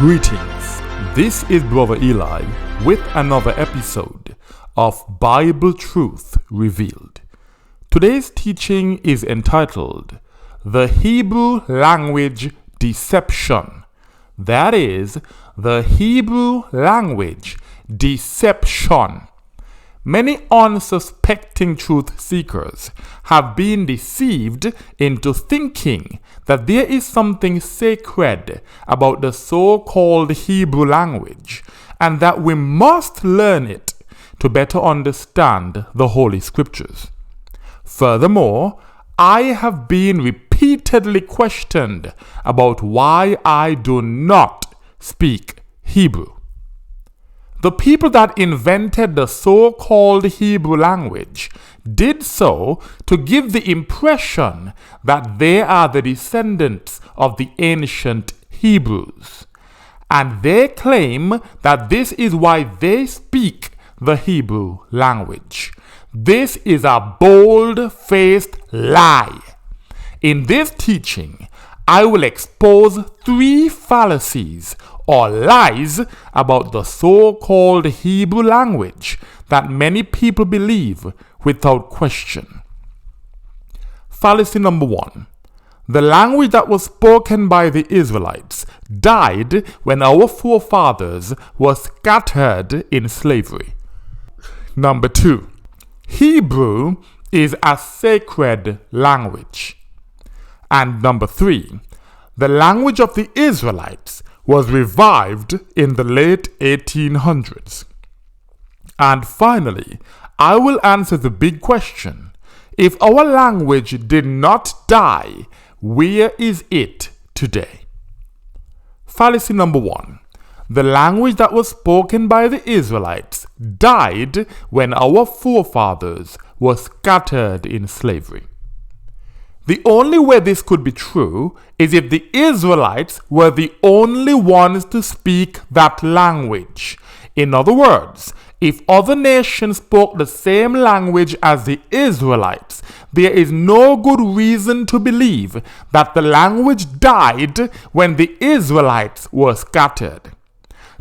Greetings, this is Brother Eli with another episode of Bible Truth Revealed. Today's teaching is entitled, The Hebrew Language Deception. That is, the Hebrew language deception. Many unsuspecting truth seekers have been deceived into thinking that there is something sacred about the so-called Hebrew language and that we must learn it to better understand the Holy Scriptures. Furthermore, I have been repeatedly questioned about why I do not speak Hebrew. The people that invented the so-called Hebrew language did so to give the impression that they are the descendants of the ancient Hebrews. And they claim that this is why they speak the Hebrew language. This is a bold-faced lie. In this teaching, I will expose 3 fallacies or lies about the so-called Hebrew language that many people believe without question. Fallacy number 1. The language that was spoken by the Israelites died when our forefathers were scattered in slavery. Number 2. Hebrew is a sacred language. And number 3. The language of the Israelites was revived in the late 1800s. And finally, I will answer the big question. If our language did not die, where is it today? Fallacy number 1. The language that was spoken by the Israelites died when our forefathers were scattered in slavery. The only way this could be true is if the Israelites were the only ones to speak that language. In other words, if other nations spoke the same language as the Israelites, there is no good reason to believe that the language died when the Israelites were scattered.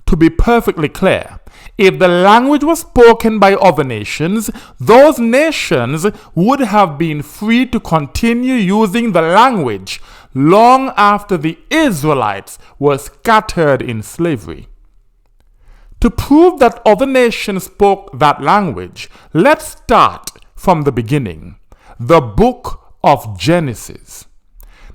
To be perfectly clear, if the language was spoken by other nations, those nations would have been free to continue using the language long after the Israelites were scattered in slavery. To prove that other nations spoke that language, let's start from the beginning, the book of Genesis.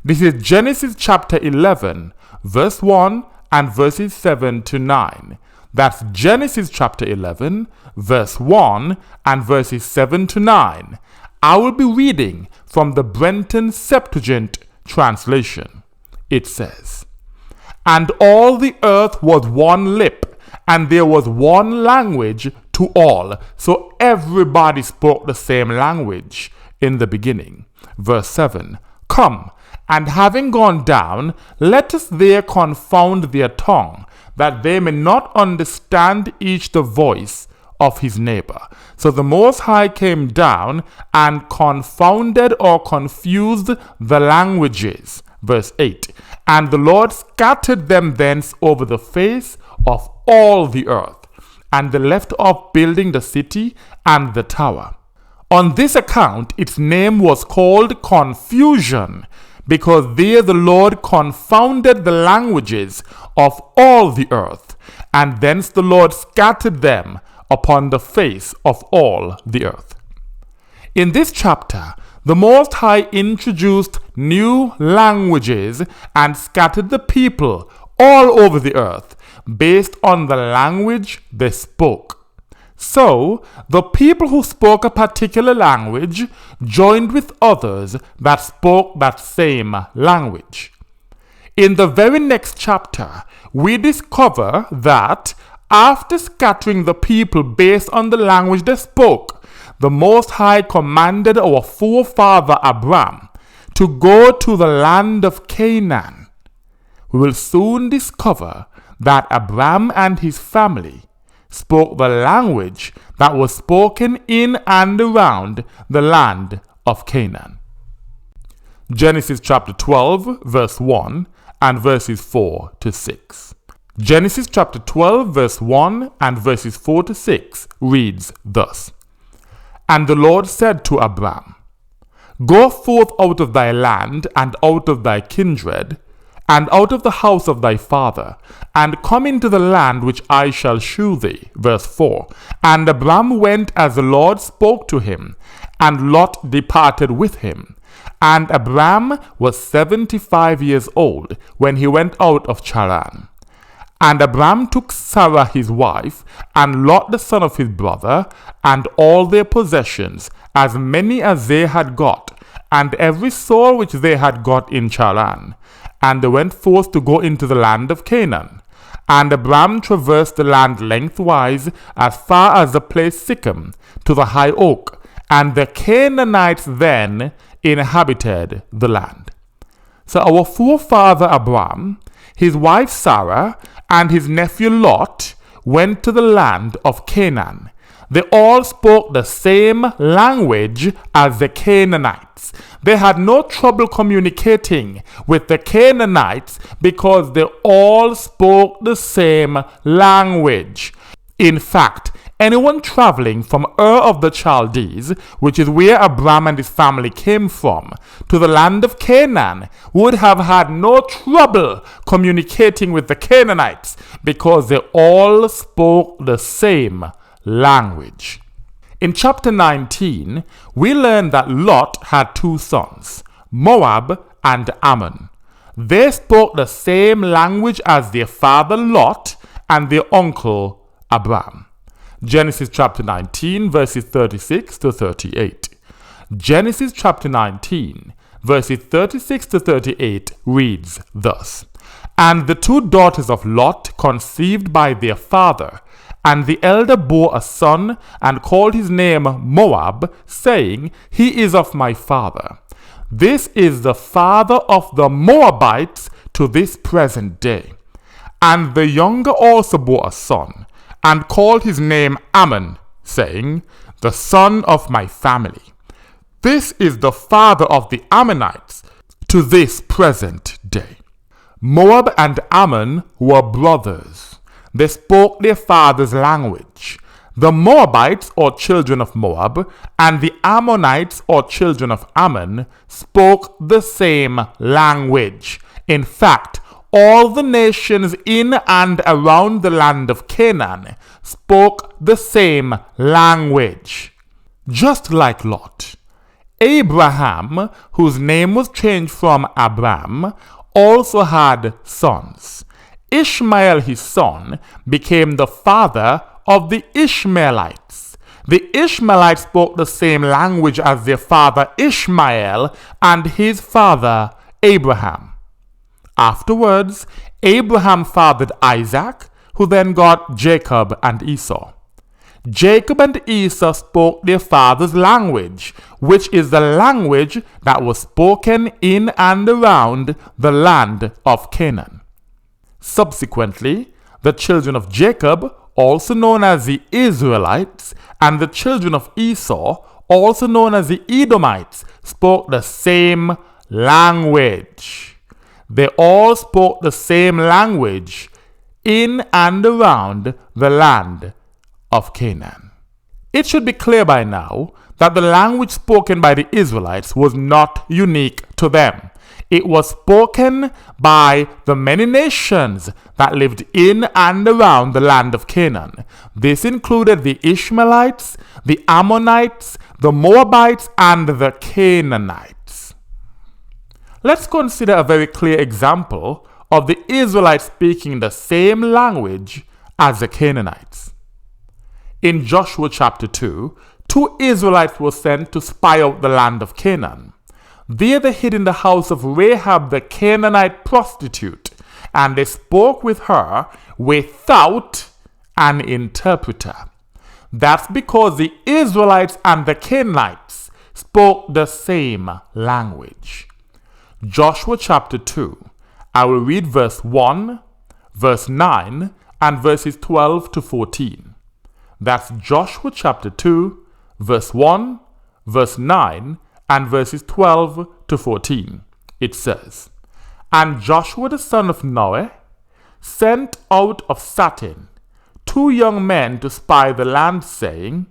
This is Genesis chapter 11, verse 1 and verses 7 to 9. That's Genesis chapter 11, verse 1 and verses 7 to 9. I will be reading from the Brenton Septuagint translation. It says, And all the earth was one lip, and there was one language to all. So everybody spoke the same language in the beginning. Verse 7, Come, and having gone down, let us there confound their tongue, that they may not understand each the voice of his neighbor. So the Most High came down and confounded or confused the languages. Verse 8, And the Lord scattered them thence over the face of all the earth, and they left off building the city and the tower. On this account its name was called Confusion, because there the Lord confounded the languages of all the earth, and thence the Lord scattered them upon the face of all the earth. In this chapter, the Most High introduced new languages and scattered the people all over the earth based on the language they spoke. So, the people who spoke a particular language joined with others that spoke that same language. In the very next chapter, we discover that after scattering the people based on the language they spoke, the Most High commanded our forefather Abraham to go to the land of Canaan. We will soon discover that Abraham and his family spoke the language that was spoken in and around the land of Canaan. Genesis chapter 12, verse 1 and verses 4 to 6. Genesis chapter 12 verse 1 and verses 4 to 6 reads thus. And the Lord said to Abram, Go forth out of thy land and out of thy kindred, and out of the house of thy father, and come into the land which I shall shew thee. Verse 4. And Abram went as the Lord spoke to him, and Lot departed with him. And Abram was 75 years old when he went out of Charan. And Abram took Sarah his wife, and Lot the son of his brother, and all their possessions, as many as they had got, and every soul which they had got in Charan. And they went forth to go into the land of Canaan. And Abram traversed the land lengthwise as far as the place Sichem, to the high oak. And the Canaanites then inhabited the land. So our forefather Abram, his wife Sarah, and his nephew Lot went to the land of Canaan. They all spoke the same language as the Canaanites. They had no trouble communicating with the Canaanites because they all spoke the same language. In fact, anyone traveling from Ur of the Chaldees, which is where Abram and his family came from, to the land of Canaan, would have had no trouble communicating with the Canaanites because they all spoke the same language. In chapter 19, we learn that Lot had two sons, Moab and Ammon. They spoke the same language as their father Lot and their uncle Abram. Genesis chapter 19 verses 36 to 38. Genesis chapter 19 verses 36 to 38 reads thus. And the two daughters of Lot conceived by their father, and the elder bore a son, and called his name Moab, saying, He is of my father. This is the father of the Moabites to this present day. And the younger also bore a son, and called his name Ammon, saying, The son of my family. This is the father of the Ammonites to this present day. Moab and Ammon were brothers. They spoke their father's language. The Moabites, or children of Moab, and the Ammonites, or children of Ammon, spoke the same language. In fact, all the nations in and around the land of Canaan spoke the same language. Just like Lot, Abraham, whose name was changed from Abram, also had sons. Ishmael, his son, became the father of the Ishmaelites. The Ishmaelites spoke the same language as their father Ishmael and his father Abraham. Afterwards, Abraham fathered Isaac, who then got Jacob and Esau. Jacob and Esau spoke their father's language, which is the language that was spoken in and around the land of Canaan. Subsequently, the children of Jacob, also known as the Israelites, and the children of Esau, also known as the Edomites, spoke the same language. They all spoke the same language in and around the land of Canaan. It should be clear by now that the language spoken by the Israelites was not unique to them. It was spoken by the many nations that lived in and around the land of Canaan. This included the Ishmaelites, the Ammonites, the Moabites, and the Canaanites. Let's consider a very clear example of the Israelites speaking the same language as the Canaanites. In Joshua chapter 2, 2 Israelites were sent to spy out the land of Canaan. There they hid in the house of Rahab the Canaanite prostitute, and they spoke with her without an interpreter. That's because the Israelites and the Canaanites spoke the same language. Joshua chapter 2, I will read verse 1, verse 9, and verses 12 to 14. That's Joshua chapter 2, verse 1, verse 9, and verses 12 to 14. It says, And Joshua the son of Nun sent out of satin 2 young men to spy the land, saying,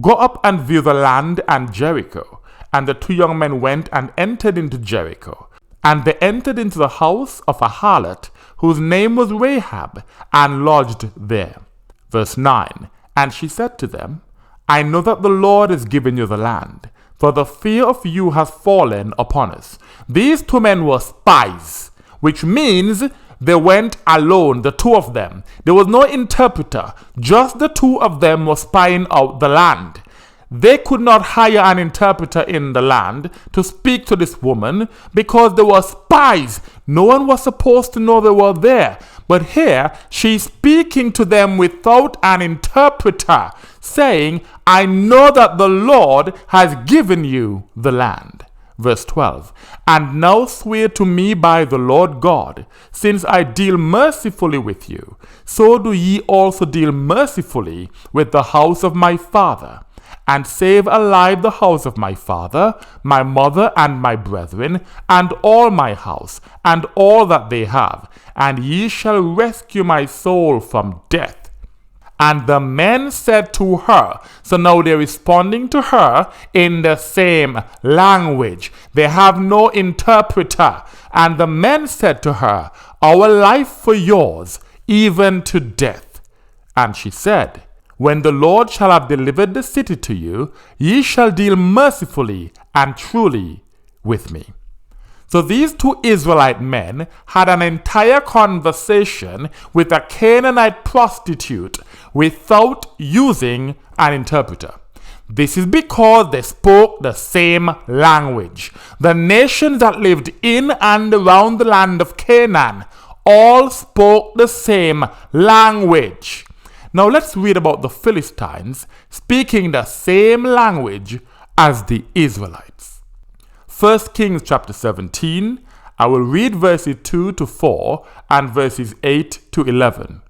Go up and view the land and Jericho. And the 2 young men went and entered into Jericho. And they entered into the house of a harlot, whose name was Rahab, and lodged there. Verse 9. And she said to them, I know that the Lord has given you the land, for the fear of you has fallen upon us. These 2 men were spies, which means they went alone, the 2 of them. There was no interpreter. Just the 2 of them were spying out the land. They could not hire an interpreter in the land to speak to this woman because they were spies. No one was supposed to know they were there. But here, she's speaking to them without an interpreter, saying, I know that the Lord has given you the land. Verse 12. And now swear to me by the Lord God, since I deal mercifully with you, so do ye also deal mercifully with the house of my father, and save alive the house of my father, my mother, and my brethren, and all my house, and all that they have, and ye shall rescue my soul from death. And the men said to her, so now they're responding to her in the same language. They have no interpreter. And the men said to her, Our life for yours, even to death. And she said, When the Lord shall have delivered the city to you, ye shall deal mercifully and truly with me. So these 2 Israelite men had an entire conversation with a Canaanite prostitute without using an interpreter. This is because they spoke the same language. The nations that lived in and around the land of Canaan all spoke the same language. Now let's read about the Philistines speaking the same language as the Israelites. 1 Kings chapter 17, I will read verses 2 to 4 and verses 8 to 11.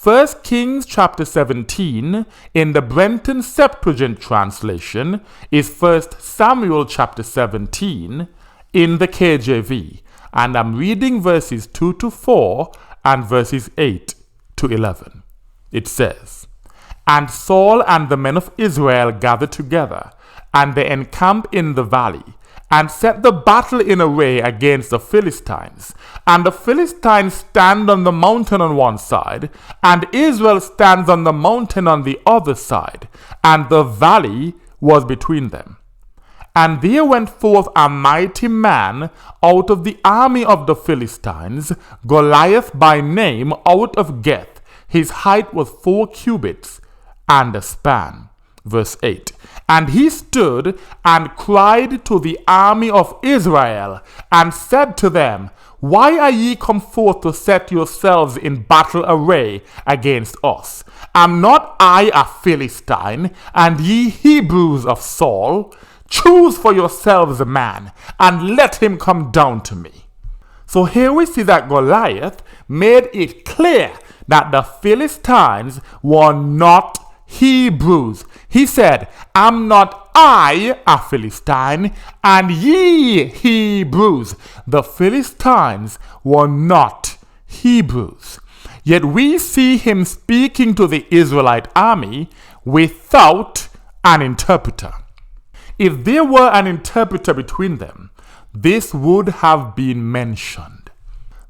1 Kings chapter 17 in the Brenton Septuagint translation is 1 Samuel chapter 17 in the KJV, and I'm reading verses 2 to 4 and verses 8 to 11. It says, And Saul and the men of Israel gathered together, and they encamped in the valley, and set the battle in array against the Philistines. And the Philistines stand on the mountain on one side, and Israel stands on the mountain on the other side, and the valley was between them. And there went forth a mighty man out of the army of the Philistines, Goliath by name, out of Gath. His height was 4 cubits and a span. Verse 8. And he stood and cried to the army of Israel, and said to them, Why are ye come forth to set yourselves in battle array against us? Am not I a Philistine, and ye Hebrews of Saul? Choose for yourselves a man, and let him come down to me. So here we see that Goliath made it clear that the Philistines were not Hebrews. He said, Am not I a Philistine, and ye Hebrews? The Philistines were not Hebrews. Yet we see him speaking to the Israelite army without an interpreter. If there were an interpreter between them, this would have been mentioned.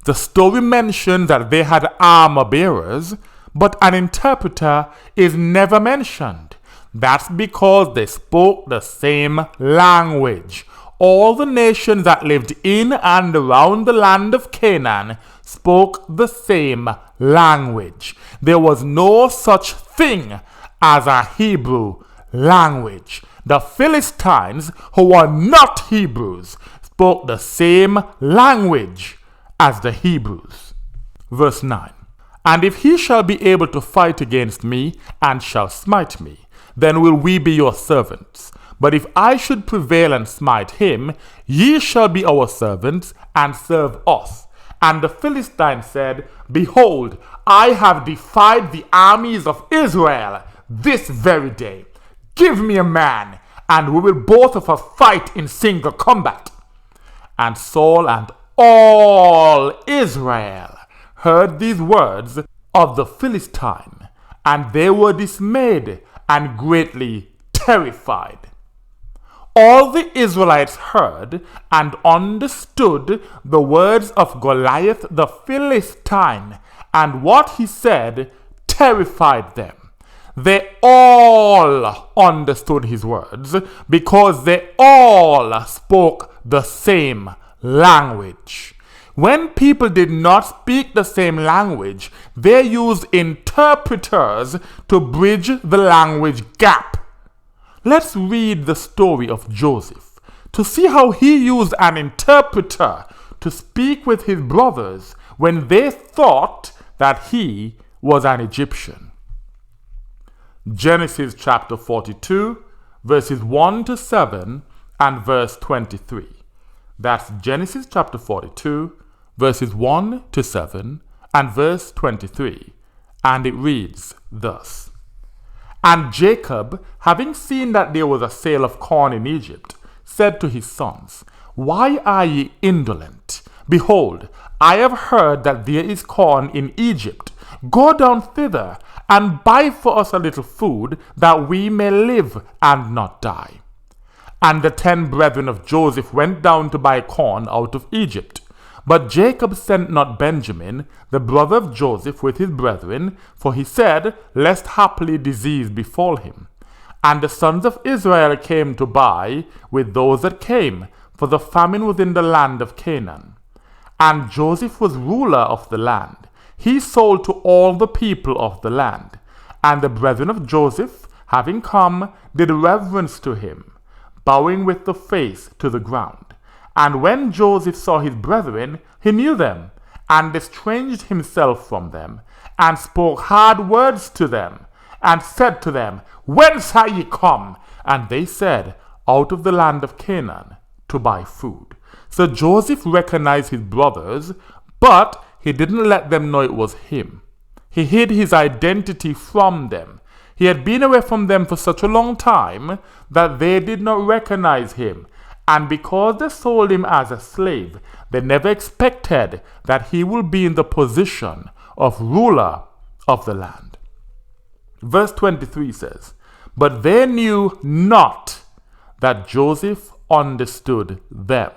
The story mentions that they had armor bearers, but an interpreter is never mentioned. That's because they spoke the same language. All the nations that lived in and around the land of Canaan spoke the same language. There was no such thing as a Hebrew language. The Philistines, who were not Hebrews, spoke the same language as the Hebrews. Verse 9. And if he shall be able to fight against me, and shall smite me, then will we be your servants. But if I should prevail and smite him, ye shall be our servants, and serve us. And the Philistine said, Behold, I have defied the armies of Israel this very day. Give me a man, and we will both of us fight in single combat. And Saul and all Israel heard these words of the Philistine, and they were dismayed and greatly terrified. All the Israelites heard and understood the words of Goliath the Philistine, and what he said terrified them. They all understood his words because they all spoke the same language. When people did not speak the same language, they used interpreters to bridge the language gap. Let's read the story of Joseph to see how he used an interpreter to speak with his brothers when they thought that he was an Egyptian. Genesis chapter 42, verses 1 to 7 and verse 23. That's Genesis chapter 42, verses 1 to 7 and verse 23. And it reads thus. And Jacob, having seen that there was a sale of corn in Egypt, said to his sons, Why are ye indolent? Behold, I have heard that there is corn in Egypt. Go down thither, and buy for us a little food, that we may live and not die. And the 10 brethren of Joseph went down to buy corn out of Egypt. But Jacob sent not Benjamin, the brother of Joseph, with his brethren, for he said, Lest haply disease befall him. And the sons of Israel came to buy with those that came, for the famine was in the land of Canaan. And Joseph was ruler of the land. He sold to all the people of the land. And the brethren of Joseph, having come, did reverence to him, bowing with the face to the ground. And when Joseph saw his brethren, he knew them, and estranged himself from them, and spoke hard words to them, and said to them, Whence are ye come? And they said, Out of the land of Canaan, to buy food. So Joseph recognized his brothers, but he didn't let them know it was him. He hid his identity from them. He had been away from them for such a long time that they did not recognize him. And because they sold him as a slave, they never expected that he would be in the position of ruler of the land. Verse 23 says, But they knew not that Joseph understood them,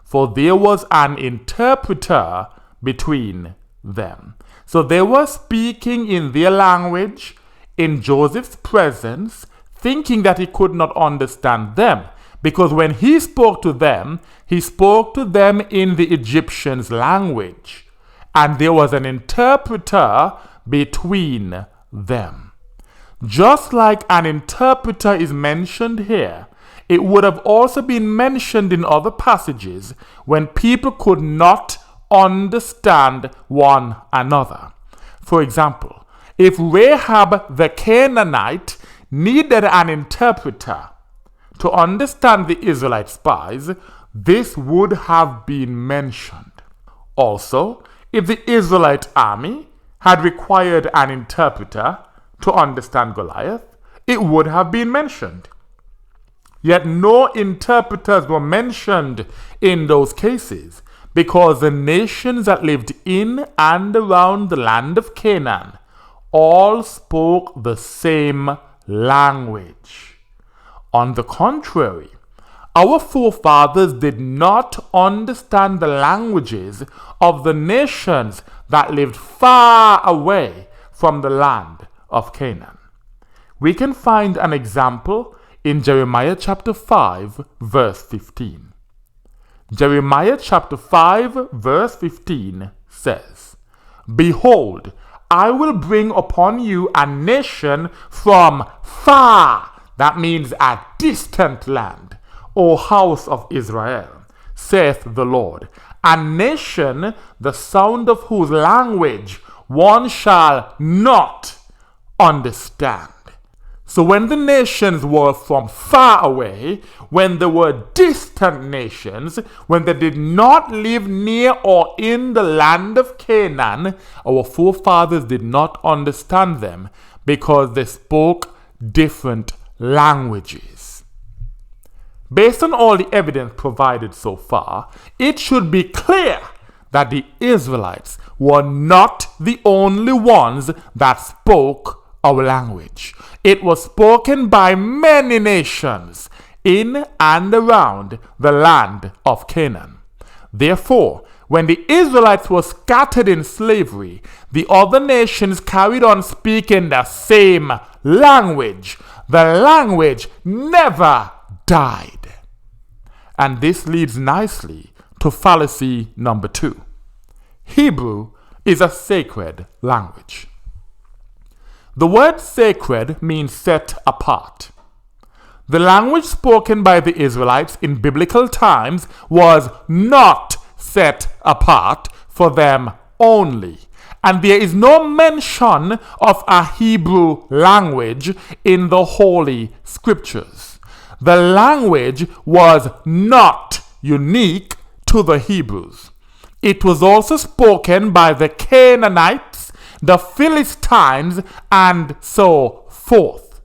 for there was an interpreter between them. So they were speaking in their language in Joseph's presence, thinking that he could not understand them. Because when he spoke to them in the Egyptians' language. And there was an interpreter between them. Just like an interpreter is mentioned here, it would have also been mentioned in other passages when people could not understand one another. For example, if Rahab the Canaanite needed an interpreter to understand the Israelite spies, this would have been mentioned. Also, if the Israelite army had required an interpreter to understand Goliath, it would have been mentioned. Yet no interpreters were mentioned in those cases, because the nations that lived in and around the land of Canaan all spoke the same language. On the contrary, our forefathers did not understand the languages of the nations that lived far away from the land of Canaan. We can find an example in Jeremiah chapter 5, verse 15. Jeremiah chapter 5, verse 15 says, Behold, I will bring upon you a nation from far, that means a distant land, O house of Israel, saith the Lord, a nation the sound of whose language one shall not understand. So when the nations were from far away, when they were distant nations, when they did not live near or in the land of Canaan, our forefathers did not understand them because they spoke different languages. Based on all the evidence provided so far, it should be clear that the Israelites were not the only ones that spoke our language. It was spoken by many nations in and around the land of Canaan. Therefore, when the Israelites were scattered in slavery, the other nations carried on speaking the same language. The language never died. And this leads nicely to fallacy number 2. Hebrew is a sacred language. The word sacred means set apart. The language spoken by the Israelites in biblical times was not set apart for them only. And there is no mention of a Hebrew language in the Holy Scriptures. The language was not unique to the Hebrews. It was also spoken by the Canaanites, the Philistines, and so forth.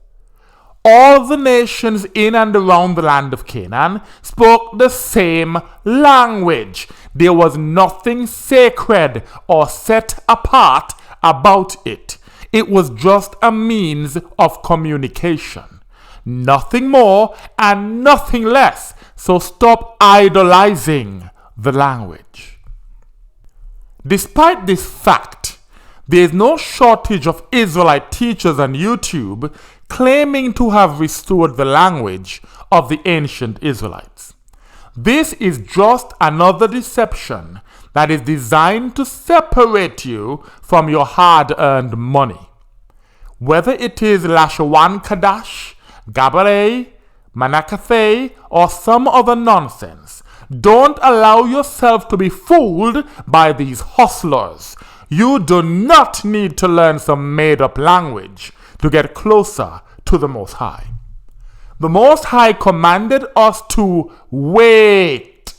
All the nations in and around the land of Canaan spoke the same language. There was nothing sacred or set apart about it. It was just a means of communication. Nothing more and nothing less. So stop idolizing the language. Despite this fact, there is no shortage of Israelite teachers on YouTube claiming to have restored the language of the ancient Israelites. This is just another deception that is designed to separate you from your hard-earned money. Whether it is Lashawan Kadash, Gabalei, Manakathe, or some other nonsense, don't allow yourself to be fooled by these hustlers. You do not need to learn some made-up language to get closer to the Most High. The Most High commanded us to wait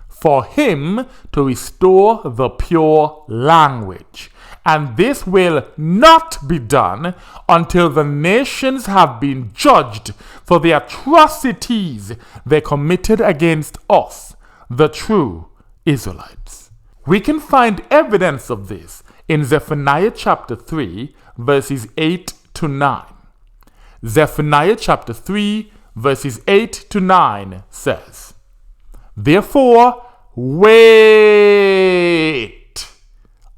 for Him to restore the pure language. And this will not be done until the nations have been judged for the atrocities they committed against us, the true Israelites. We can find evidence of this in Zephaniah chapter 3, verses 8 to 9. Zephaniah chapter 3, verses 8 to 9 says, "Therefore, wait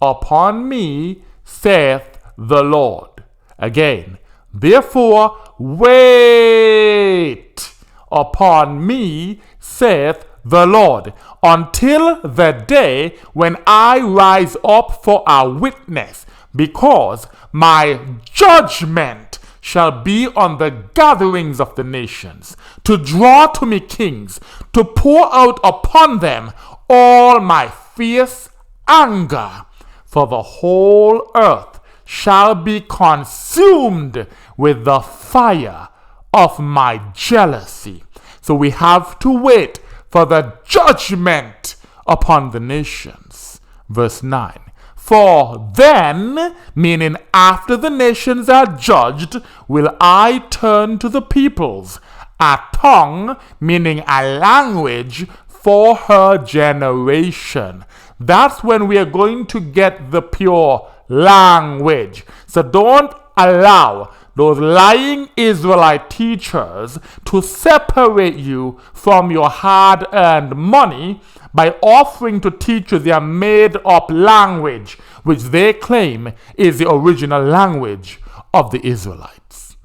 upon me, saith the Lord." Again, therefore, wait upon me, saith the Lord, until the day when I rise up for a witness, because my judgment shall be on the gatherings of the nations, to draw to me kings, to pour out upon them all my fierce anger. For the whole earth shall be consumed with the fire of my jealousy. So we have to wait for the judgment upon the nations. Verse 9. For then, meaning after the nations are judged, will I turn to the peoples, a tongue, meaning a language, for her generation. That's when we are going to get the pure language. So don't allow those lying Israelite teachers to separate you from your hard-earned money by offering to teach you their made-up language, which they claim is the original language of the Israelites.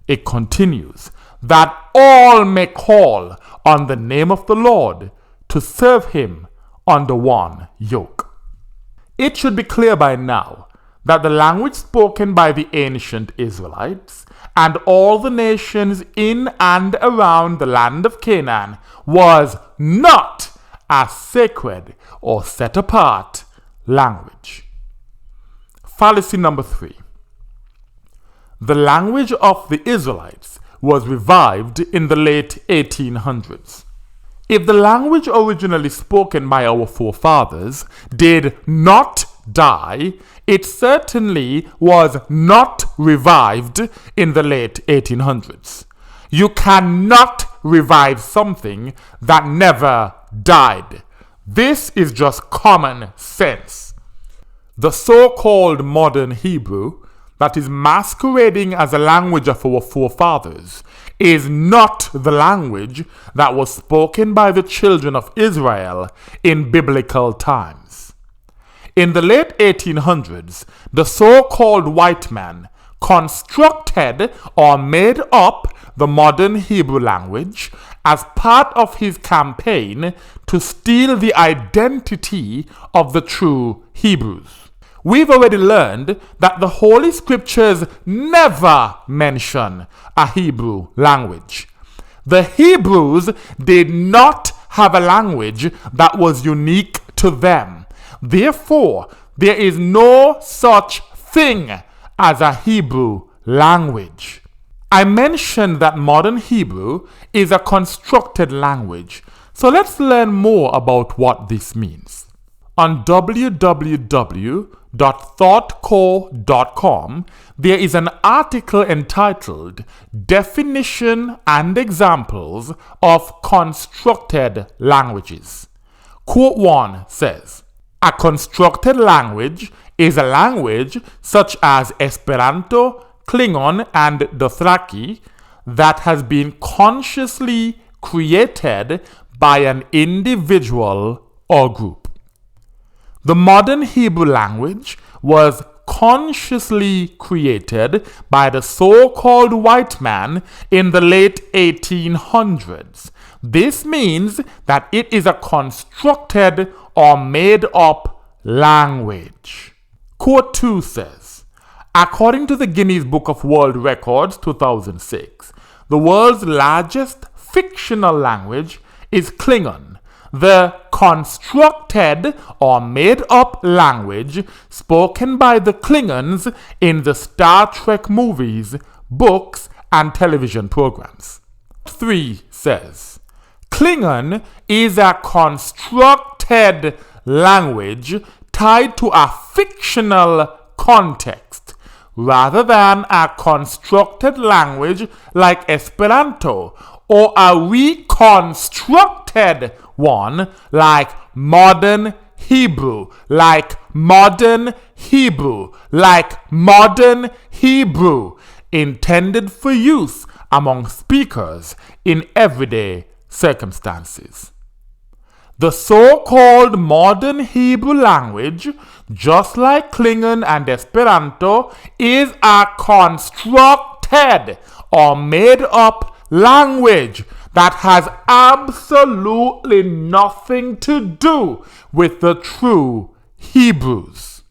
It continues, that all may call on the name of the Lord to serve him under one yoke. It should be clear by now that the language spoken by the ancient Israelites and all the nations in and around the land of Canaan was not a sacred or set apart language. Fallacy number 3. The language of the Israelites was revived in the late 1800s. If the language originally spoken by our forefathers did not die, it certainly was not revived in the late 1800s. You cannot revive something that never died. This is just common sense. The so-called modern Hebrew that is masquerading as a language of our forefathers is not the language that was spoken by the children of Israel in biblical times. In the late 1800s, the so-called white man constructed or made up the modern Hebrew language as part of his campaign to steal the identity of the true Hebrews. We've already learned that the Holy Scriptures never mention a Hebrew language. The Hebrews did not have a language that was unique to them. Therefore, there is no such thing as a Hebrew language. I mentioned that modern Hebrew is a constructed language, so let's learn more about what this means. On www.thoughtco.com, there is an article entitled Definition and Examples of Constructed Languages. Quote 1 says, "A constructed language is a language such as Esperanto, Klingon, and Dothraki that has been consciously created by an individual or group." The modern Hebrew language was consciously created by the so-called white man in the late 1800s. This means that it is a constructed or made up language. Quote 2 says, according to the Guinness Book of World Records 2006, the world's largest fictional language is Klingon, the constructed or made up language spoken by the Klingons in the Star Trek movies, books, and television programs. 3 says, Klingon is a constructed language tied to a fictional context rather than a constructed language like Esperanto or a reconstructed one like modern Hebrew, intended for use among speakers in everyday circumstances. The so-called modern Hebrew language, just like Klingon and Esperanto, is a constructed or made up language that has absolutely nothing to do with the true Hebrews.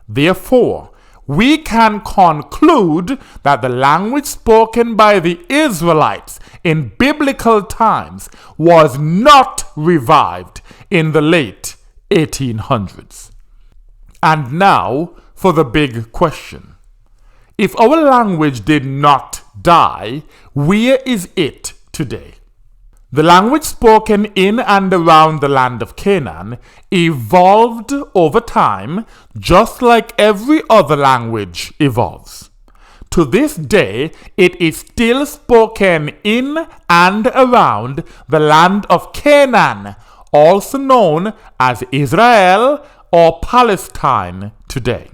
Therefore, we can conclude that the language spoken by the Israelites in biblical times was not revived in the late 1800s. And now for the big question. If our language did not die, where is it today? The language spoken in and around the land of Canaan evolved over time, just like every other language evolves. To this day, it is still spoken in and around the land of Canaan, also known as Israel or Palestine today.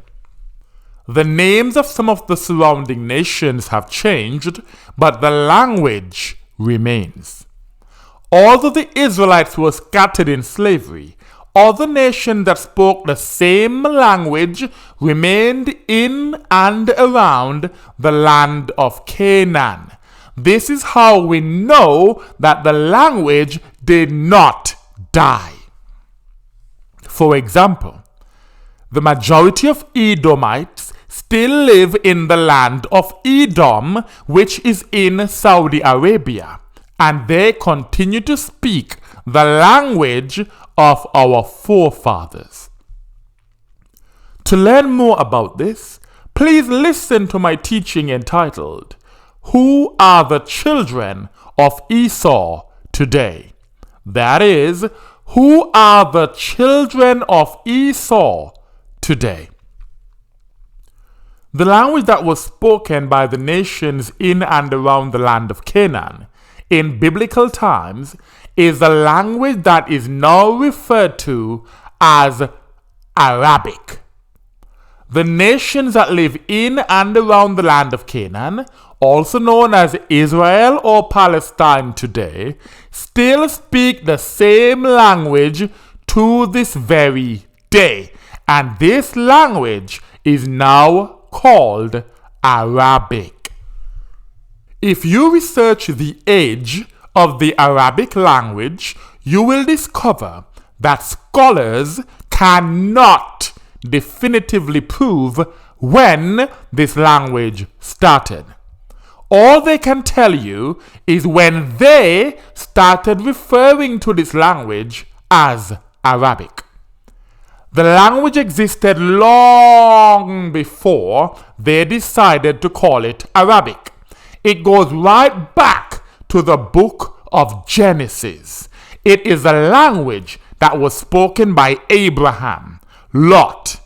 The names of some of the surrounding nations have changed, but the language remains. Although the Israelites were scattered in slavery, other nations that spoke the same language remained in and around the land of Canaan. This is how we know that the language did not die. For example, the majority of Edomites still live in the land of Edom, which is in Saudi Arabia, and they continue to speak the language of our forefathers. To learn more about this, please listen to my teaching entitled, Who Are the Children of Esau Today? That is, who are the children of Esau today? The language that was spoken by the nations in and around the land of Canaan in biblical times is the language that is now referred to as Arabic. The nations that live in and around the land of Canaan, also known as Israel or Palestine today, still speak the same language to this very day. And this language is now called Arabic. If you research the age of the Arabic language, you will discover that scholars cannot definitively prove when this language started. All they can tell you is when they started referring to this language as Arabic. The language existed long before they decided to call it Arabic. It goes right back to the book of Genesis. It is a language that was spoken by Abraham, Lot,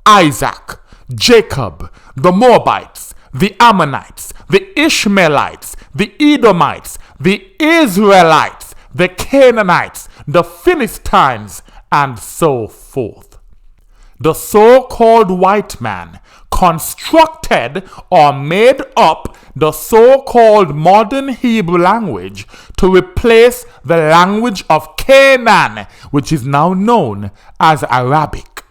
Isaac, Jacob, the Moabites, the Ammonites, the Ishmaelites, the Edomites, the Israelites, the Canaanites, the Philistines, and so forth. The so-called white man constructed or made up the so-called modern Hebrew language to replace the language of Canaan, which is now known as Arabic.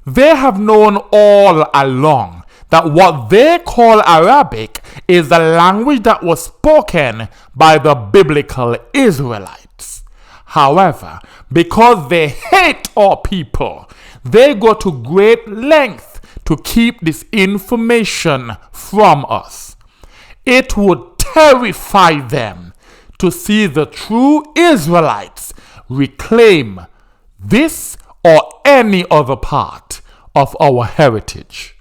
They have known all along that what they call Arabic is the language that was spoken by the biblical Israelites. However, because they hate our people, they go to great length to keep this information from us. It would terrify them to see the true Israelites reclaim this or any other part of our heritage.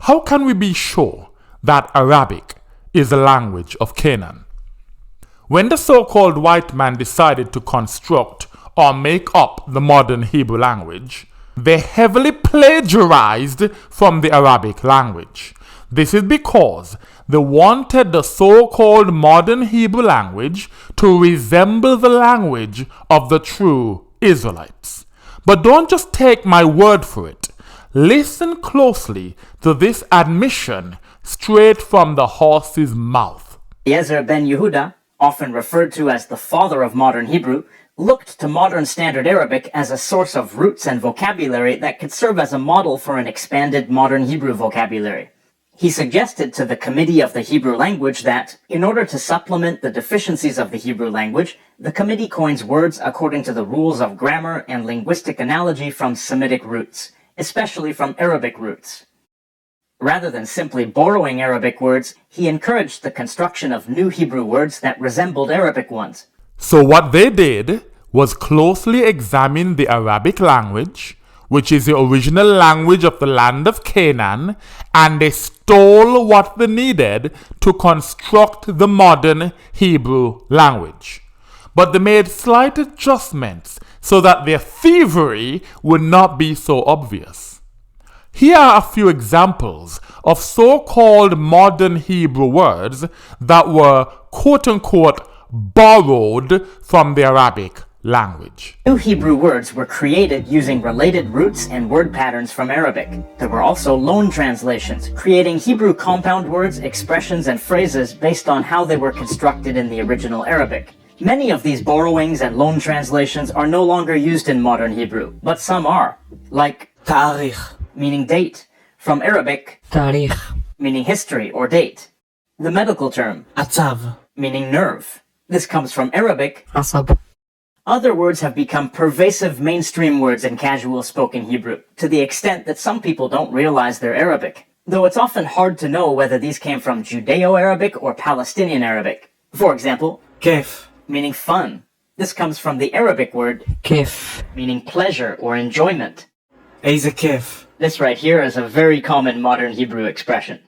How can we be sure that Arabic is the language of Canaan? When the so-called white man decided to construct or make up the modern Hebrew language, they heavily plagiarized from the Arabic language. This is because they wanted the so-called modern Hebrew language to resemble the language of the true Israelites. But don't just take my word for it. Listen closely to this admission straight from the horse's mouth. Eliezer ben Yehuda, often referred to as the father of modern Hebrew, looked to modern Standard Arabic as a source of roots and vocabulary that could serve as a model for an expanded modern Hebrew vocabulary. He suggested to the Committee of the Hebrew Language that, in order to supplement the deficiencies of the Hebrew language, the committee coins words according to the rules of grammar and linguistic analogy from Semitic roots, especially from Arabic roots. Rather than simply borrowing Arabic words, he encouraged the construction of new Hebrew words that resembled Arabic ones. So what they did was closely examine the Arabic language, which is the original language of the land of Canaan, and they stole what they needed to construct the modern Hebrew language. But they made slight adjustments so that their thievery would not be so obvious. Here are a few examples of so-called modern Hebrew words that were quote-unquote borrowed from the Arabic language. New Hebrew words were created using related roots and word patterns from Arabic. There were also loan translations, creating Hebrew compound words, expressions, and phrases based on how they were constructed in the original Arabic. Many of these borrowings and loan translations are no longer used in modern Hebrew, but some are, like تاريخ, meaning date, from Arabic, تاريخ, meaning history or date. The medical term, עצב, meaning nerve. This comes from Arabic. عصب. Other words have become pervasive mainstream words in casual spoken Hebrew, to the extent that some people don't realize they're Arabic, though it's often hard to know whether these came from Judeo-Arabic or Palestinian Arabic. For example, كيف, meaning fun. This comes from the Arabic word, كيف, meaning pleasure or enjoyment. إيزا كيف, This right here is a very common modern Hebrew expression,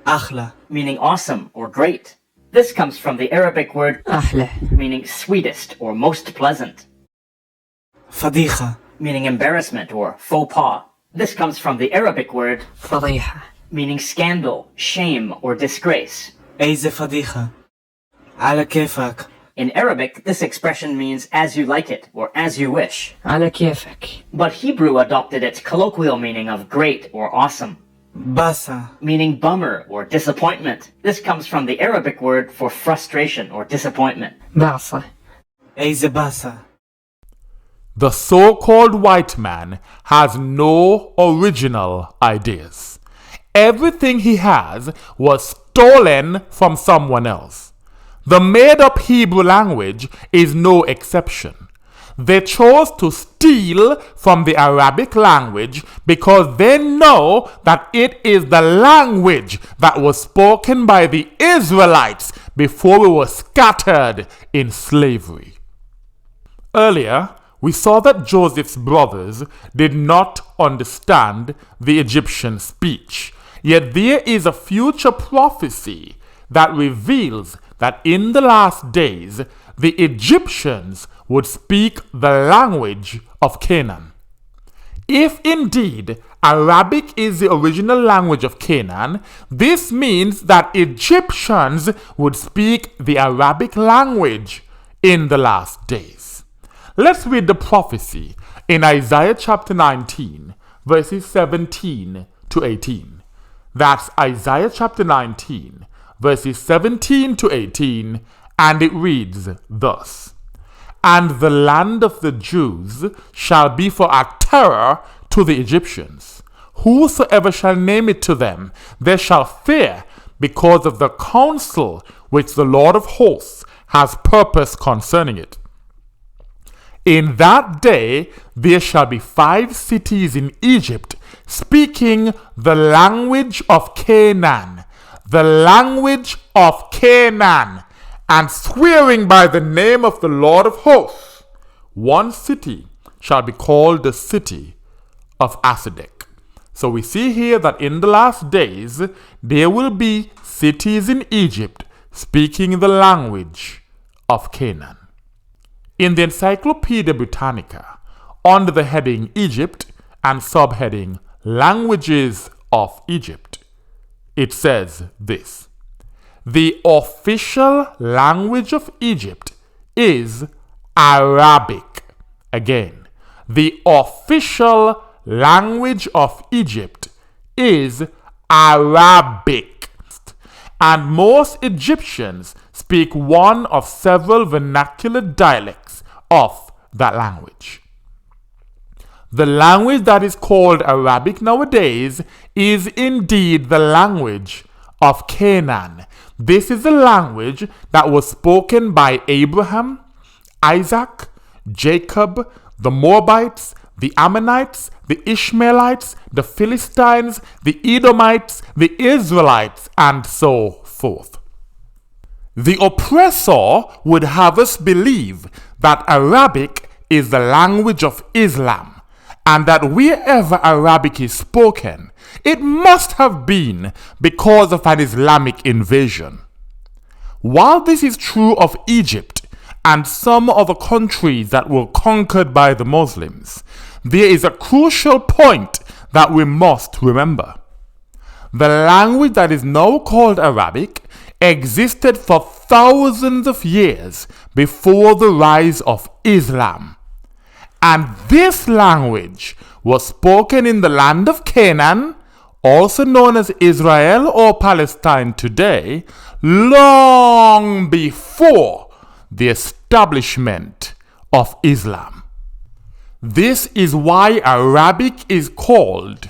أحلى, meaning awesome or great. This comes from the Arabic word, أحلى, meaning sweetest or most pleasant, فضيحة, meaning embarrassment or faux pas. This comes from the Arabic word, فضيحة, meaning scandal, shame, or disgrace. إيزا فضيحة, على كيفك, In Arabic, this expression means as you like it, or as you wish. على كيفك. But Hebrew adopted its colloquial meaning of great or awesome, Basa. meaning bummer or disappointment. This comes from the Arabic word for frustration or disappointment. بعصة. إيزي basa. The so-called white man has no original ideas. Everything he has was stolen from someone else. The made-up Hebrew language is no exception. They chose to steal from the Arabic language because they know that it is the language that was spoken by the Israelites before we were scattered in slavery. Earlier, we saw that Joseph's brothers did not understand the Egyptian speech. Yet there is a future prophecy that reveals that in the last days, the Egyptians would speak the language of Canaan. If indeed Arabic is the original language of Canaan, this means that Egyptians would speak the Arabic language in the last days. Let's read the prophecy in Isaiah chapter 19, verses 17 to 18. That's Isaiah chapter 19, verses 17 to 18, and it reads thus. And the land of the Jews shall be for a terror to the Egyptians. Whosoever shall name it to them, they shall fear, because of the counsel which the Lord of hosts has purposed concerning it. In that day there shall be 5 cities in Egypt, speaking the language of Canaan, the language of Canaan, and swearing by the name of the Lord of hosts. One city shall be called the city of Asadek. So we see here that in the last days there will be cities in Egypt speaking the language of Canaan. In the Encyclopedia Britannica, under the heading Egypt and subheading Languages of Egypt, it says this: the official language of Egypt is Arabic. Again, the official language of Egypt is Arabic. And most Egyptians speak one of several vernacular dialects of that language. The language that is called Arabic nowadays is indeed the language of Canaan. This is the language that was spoken by Abraham, Isaac, Jacob, the Moabites, the Ammonites, the Ishmaelites, the Philistines, the Edomites, the Israelites, and so forth. The oppressor would have us believe that Arabic is the language of Islam, and that wherever Arabic is spoken, it must have been because of an Islamic invasion. While this is true of Egypt and some other countries that were conquered by the Muslims, there is a crucial point that we must remember. The language that is now called Arabic existed for thousands of years before the rise of Islam. And this language was spoken in the land of Canaan, also known as Israel or Palestine today, long before the establishment of Islam. This is why Arabic is called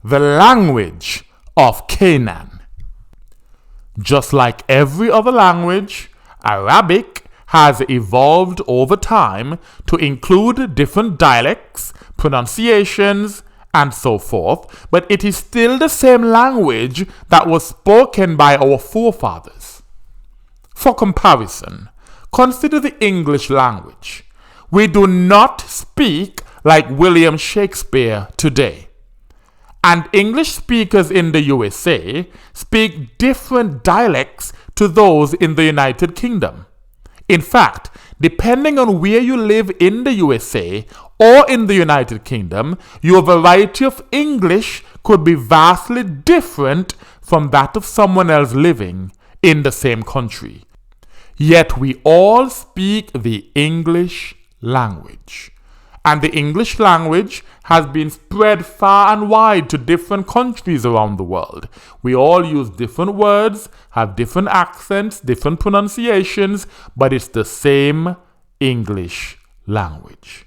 the language of Canaan. Just like every other language, Arabic has evolved over time to include different dialects, pronunciations, and so forth, but it is still the same language that was spoken by our forefathers. For comparison, consider the English language. We do not speak like William Shakespeare today. And English speakers in the USA speak different dialects to those in the United Kingdom. In fact, depending on where you live in the USA or in the United Kingdom, your variety of English could be vastly different from that of someone else living in the same country. Yet we all speak the English language. And the English language has been spread far and wide to different countries around the world. We all use different words, have different accents, different pronunciations, but it's the same English language.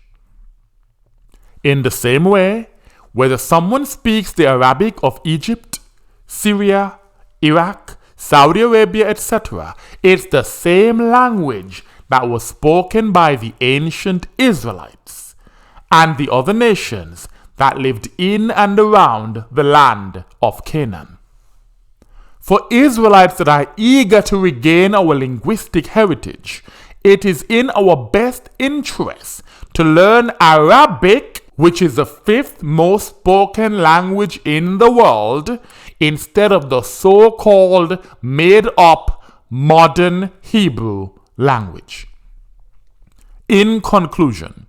In the same way, whether someone speaks the Arabic of Egypt, Syria, Iraq, Saudi Arabia, etc., it's the same language that was spoken by the ancient Israelites and the other nations that lived in and around the land of Canaan. For Israelites that are eager to regain our linguistic heritage, it is in our best interest to learn Arabic, which is the fifth most spoken language in the world, instead of the so-called made-up modern Hebrew language. In conclusion,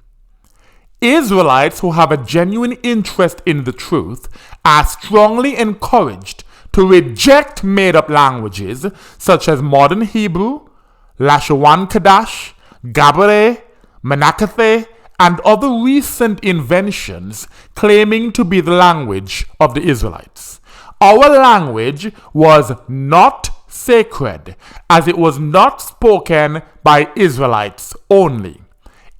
Israelites who have a genuine interest in the truth are strongly encouraged to reject made-up languages such as modern Hebrew, Lashawan Kadash, Gabre, Menakathe, and other recent inventions claiming to be the language of the Israelites. Our language was not sacred, as it was not spoken by Israelites only.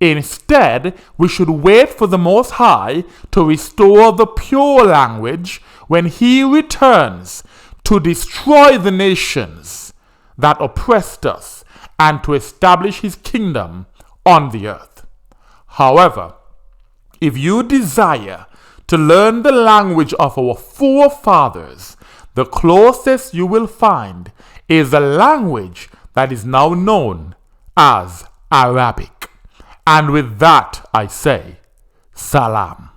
Instead, we should wait for the Most High to restore the pure language when He returns to destroy the nations that oppressed us and to establish His kingdom on the earth. However, if you desire to learn the language of our forefathers, the closest you will find is the language that is now known as Arabic. And with that I say, Salam.